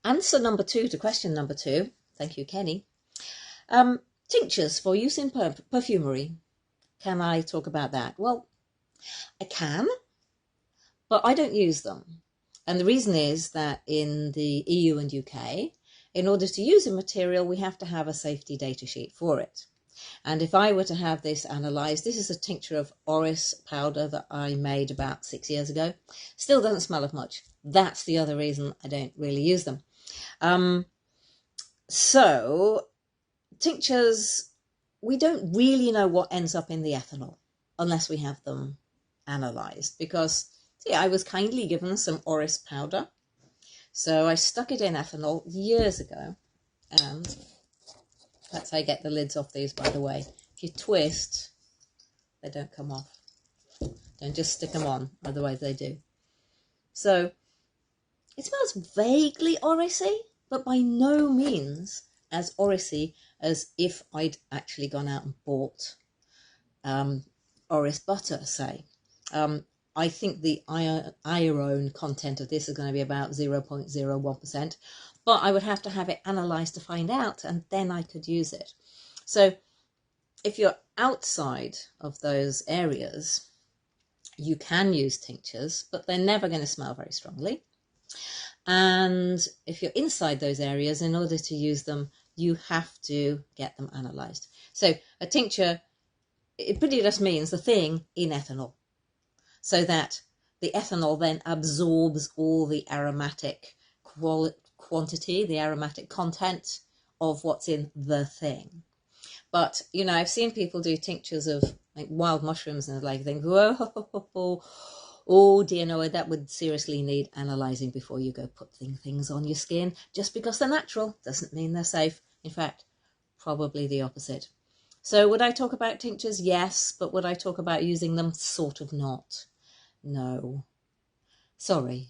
Answer number 2 to question number 2. Thank you, Kenny. Tinctures for use in perfumery. Can I talk about that? Well, I can, but I don't use them. And the reason is that in the EU and UK, in order to use a material, we have to have a safety data sheet for it. And if I were to have this analysed, this is a tincture of orris powder that I made about 6 years ago. Still doesn't smell of much. That's the other reason I don't really use them. So tinctures, we don't really know what ends up in the ethanol unless we have them analysed, because I was kindly given some orris powder. So I stuck it in ethanol years ago, and that's how I get the lids off these, by the way. If you twist, they don't come off. Don't just stick them on, otherwise they do. So it smells vaguely orrisy, but by no means as orrisy as if I'd actually gone out and bought orris butter, say. I think the iron content of this is going to be about 0.01%, but I would have to have it analysed to find out, and then I could use it. So if you're outside of those areas, you can use tinctures, but they're never going to smell very strongly. And if you're inside those areas, in order to use them, you have to get them analysed. So a tincture, it pretty just means the thing in ethanol, so that the ethanol then absorbs all the aromatic quantity, the aromatic content of what's in the thing. But, you know, I've seen people do tinctures of like wild mushrooms and like think, whoa, oh dear, no, that would seriously need analysing before you go putting things on your skin. Just because they're natural doesn't mean they're safe. In fact, probably the opposite. So would I talk about tinctures? Yes, but would I talk about using them? Sort of not. No. Sorry.